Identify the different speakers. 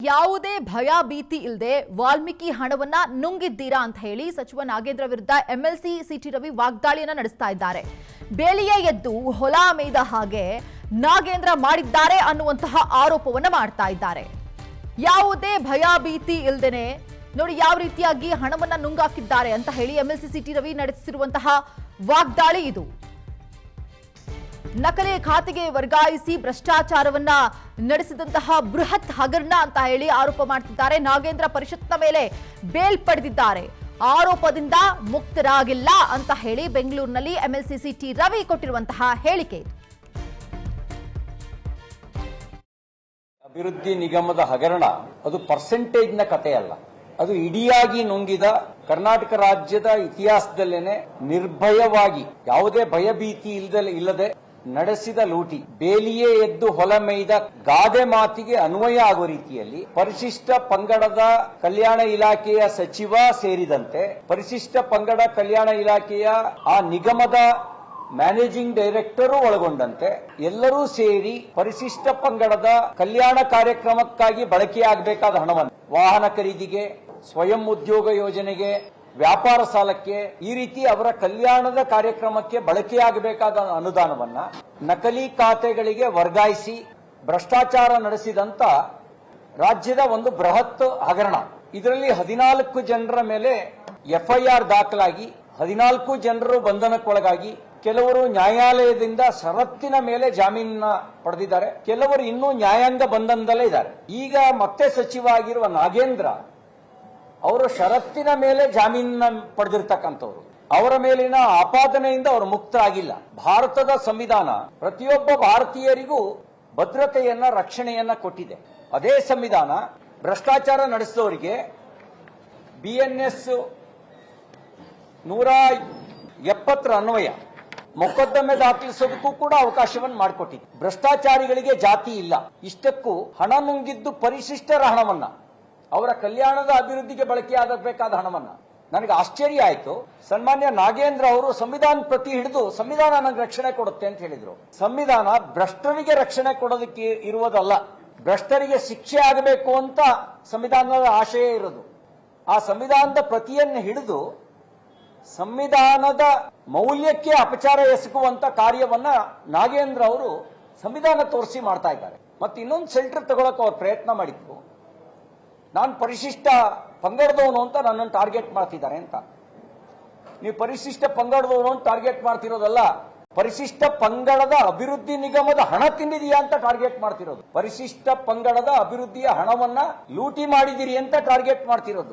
Speaker 1: ಯಾವುದೇ ಭಯ ಭೀತಿ ಇಲ್ಲದೆ ವಾಲ್ಮೀಕಿ ಹಣವನ್ನ ನುಂಗಿದ್ದೀರಾ ಅಂತ ಹೇಳಿ ಸಚಿವ ನಾಗೇಂದ್ರ ವಿರುದ್ಧ ಎಂಎಲ್ಸಿ ಸಿಟಿ ರವಿ ವಾಗ್ದಾಳಿಯನ್ನ ನಡೆಸ್ತಾ ಇದ್ದಾರೆ. ಬೇಲಿಯೇ ಎದ್ದು ಹೊಲ ಮೇಯ್ದ ಹಾಗೆ ನಾಗೇಂದ್ರ ಮಾಡಿದ್ದಾರೆ ಅನ್ನುವಂತಹ ಆರೋಪವನ್ನ ಮಾಡ್ತಾ ಇದ್ದಾರೆ. ಯಾವುದೇ ಭಯ ಭೀತಿ ಇಲ್ಲದೇನೆ ನೋಡಿ ಯಾವ ರೀತಿಯಾಗಿ ಹಣವನ್ನ ನುಂಗಾಕಿದ್ದಾರೆ ಅಂತ ಹೇಳಿ ಎಂಎಲ್ಸಿ ಸಿಟಿ ರವಿ ನಡೆಸಿರುವಂತಹ ವಾಗ್ದಾಳಿ ಇದು. ನಕಲಿ ಖಾತೆಗೆ ವರ್ಗಾಯಿಸಿ ಭ್ರಷ್ಟಾಚಾರವನ್ನ ನಡೆಸಿದಂತಹ ಬೃಹತ್ ಹಗರಣ ಅಂತ ಹೇಳಿ ಆರೋಪ ಮಾಡ್ತಿದ್ದಾರೆ. ನಾಗೇಂದ್ರ ಪರಿಷತ್ನ ಮೇಲೆ ಬೇಲ್ ಪಡೆದಿದ್ದಾರೆ, ಆರೋಪದಿಂದ ಮುಕ್ತರಾಗಿಲ್ಲ ಅಂತ ಹೇಳಿ ಬೆಂಗಳೂರಿನಲ್ಲಿ ಎಂಎಲ್ಸಿ ಸಿಟಿ ರವಿ ಕೊಟ್ಟಿರುವಂತಹ ಹೇಳಿಕೆ.
Speaker 2: ಅಭಿವೃದ್ಧಿ ನಿಗಮದ ಹಗರಣ ಅದು ಪರ್ಸೆಂಟೇಜ್ನ ಕಥೆಯಲ್ಲ, ಅದು ಇಡಿಯಾಗಿ ನುಂಗಿದ ಕರ್ನಾಟಕ ರಾಜ್ಯದ ಇತಿಹಾಸದಲ್ಲೇನೆ ನಿರ್ಭಯವಾಗಿ ಯಾವುದೇ ಭಯಭೀತಿ ಇಲ್ಲದೆ ನಡೆಸಿದ ಲೂಟಿ. ಬೇಲಿಯೇ ಎದ್ದು ಹೊಲ ಮೇಯ್ದ ಗಾದೆ ಮಾತಿಗೆ ಅನ್ವಯ ಆಗುವ ರೀತಿಯಲ್ಲಿ ಪರಿಶಿಷ್ಟ ಪಂಗಡದ ಕಲ್ಯಾಣ ಇಲಾಖೆಯ ಸಚಿವ ಸೇರಿದಂತೆ ಪರಿಶಿಷ್ಟ ಪಂಗಡ ಕಲ್ಯಾಣ ಇಲಾಖೆಯ ಆ ನಿಗಮದ ಮ್ಯಾನೇಜಿಂಗ್ ಡೈರೆಕ್ಟರ್ ಒಳಗೊಂಡಂತೆ ಎಲ್ಲರೂ ಸೇರಿ ಪರಿಶಿಷ್ಟ ಪಂಗಡದ ಕಲ್ಯಾಣ ಕಾರ್ಯಕ್ರಮಕ್ಕಾಗಿ ಬಳಕೆಯಾಗಬೇಕಾದ ಹಣವನ್ನು ವಾಹನ ಖರೀದಿಗೆ, ಸ್ವಯಂ ಉದ್ಯೋಗ ಯೋಜನೆಗೆ, ವ್ಯಾಪಾರ ಸಾಲಕ್ಕೆ, ಈ ರೀತಿ ಅವರ ಕಲ್ಯಾಣದ ಕಾರ್ಯಕ್ರಮಕ್ಕೆ ಬಳಕೆಯಾಗಬೇಕಾದ ಅನುದಾನವನ್ನ ನಕಲಿ ಖಾತೆಗಳಿಗೆ ವರ್ಗಾಯಿಸಿ ಭ್ರಷ್ಟಾಚಾರ ನಡೆಸಿದಂತ ರಾಜ್ಯದ ಒಂದು ಬೃಹತ್ ಹಗರಣ. ಇದರಲ್ಲಿ 14 ಜನರ ಮೇಲೆ ಎಫ್ಐಆರ್ ದಾಖಲಾಗಿ 14 ಜನರು ಬಂಧನಕ್ಕೊಳಗಾಗಿ, ಕೆಲವರು ನ್ಯಾಯಾಲಯದಿಂದ ಷರತ್ತಿನ ಮೇಲೆ ಜಾಮೀನ ಪಡೆದಿದ್ದಾರೆ, ಕೆಲವರು ಇನ್ನೂ ನ್ಯಾಯಾಂಗ ಬಂಧನದಲ್ಲೇ ಇದ್ದಾರೆ. ಈಗ ಮತ್ತೆ ಸಚಿವ ಆಗಿರುವ ನಾಗೇಂದ್ರ ಅವರು ಷರತ್ತಿನ ಮೇಲೆ ಜಾಮೀನ ಪಡೆದಿರ್ತಕ್ಕಂಥವ್ರು, ಅವರ ಮೇಲಿನ ಆಪಾದನೆಯಿಂದ ಅವರು ಮುಕ್ತರಾಗಿಲ್ಲ. ಭಾರತದ ಸಂವಿಧಾನ ಪ್ರತಿಯೊಬ್ಬ ಭಾರತೀಯರಿಗೂ ಭದ್ರತೆಯನ್ನ, ರಕ್ಷಣೆಯನ್ನ ಕೊಟ್ಟಿದೆ. ಅದೇ ಸಂವಿಧಾನ ಭ್ರಷ್ಟಾಚಾರ ನಡೆಸಿದವರಿಗೆ BNS 170 ಅನ್ವಯ ಮೊಕದ್ದಮೆ ದಾಖಲಿಸೋದಕ್ಕೂ ಕೂಡ ಅವಕಾಶವನ್ನು ಮಾಡಿಕೊಟ್ಟಿದೆ. ಭ್ರಷ್ಟಾಚಾರಿಗಳಿಗೆ ಜಾತಿ ಇಲ್ಲ. ಇಷ್ಟಕ್ಕೂ ಹಣ ನುಂಗಿದ್ದು ಪರಿಶಿಷ್ಟರ ಹಣವನ್ನ, ಅವರ ಕಲ್ಯಾಣದ ಅಭಿವೃದ್ಧಿಗೆ ಬಳಕೆಯಾಗಬೇಕಾದ ಹಣವನ್ನ. ನನಗೆ ಆಶ್ಚರ್ಯ ಆಯ್ತು, ಸನ್ಮಾನ್ಯ ನಾಗೇಂದ್ರ ಅವರು ಸಂವಿಧಾನ ಪ್ರತಿ ಹಿಡಿದು ಸಂವಿಧಾನ ನನಗೆ ರಕ್ಷಣೆ ಕೊಡುತ್ತೆ ಅಂತ ಹೇಳಿದ್ರು. ಸಂವಿಧಾನ ಭ್ರಷ್ಟರಿಗೆ ರಕ್ಷಣೆ ಕೊಡೋದಕ್ಕೆ ಇರುವುದಲ್ಲ, ಭ್ರಷ್ಟರಿಗೆ ಶಿಕ್ಷೆ ಆಗಬೇಕು ಅಂತ ಸಂವಿಧಾನದ ಆಶಯ ಇರೋದು. ಆ ಸಂವಿಧಾನದ ಪ್ರತಿಯನ್ನು ಹಿಡಿದು ಸಂವಿಧಾನದ ಮೌಲ್ಯಕ್ಕೆ ಅಪಚಾರ ಎಸಗುವಂತ ಕಾರ್ಯವನ್ನ ನಾಗೇಂದ್ರ ಅವರು ಸಂವಿಧಾನ ತೋರಿಸಿ ಮಾಡ್ತಾ ಇದ್ದಾರೆ. ಮತ್ತೆ ಇನ್ನೊಂದು ಸೆಲ್ಟರ್ ತಗೊಳಕ್ಕೆ ಅವ್ರು ಪ್ರಯತ್ನ ಮಾಡಿದ್ರು. ನಾನು ಪರಿಶಿಷ್ಟ ಪಂಗಡದವನು ಅಂತ ನನ್ನನ್ನು ಟಾರ್ಗೆಟ್ ಮಾಡ್ತಿದ್ದಾರೆ ಅಂತ. ನೀವು ಪರಿಶಿಷ್ಟ ಪಂಗಡದವನು ಅಂತ ಟಾರ್ಗೆಟ್ ಮಾಡ್ತಿರೋದಲ್ಲ, ಪರಿಶಿಷ್ಟ ಪಂಗಡದ ಅಭಿವೃದ್ಧಿ ನಿಗಮದ ಹಣ ತಿಂದಿದೆಯಾ ಅಂತ ಟಾರ್ಗೆಟ್ ಮಾಡ್ತಿರೋದು. ಪರಿಶಿಷ್ಟ ಪಂಗಡದ ಅಭಿವೃದ್ಧಿಯ ಹಣವನ್ನ ಲೂಟಿ ಮಾಡಿದಿರಿ ಅಂತ ಟಾರ್ಗೆಟ್ ಮಾಡ್ತಿರೋದು.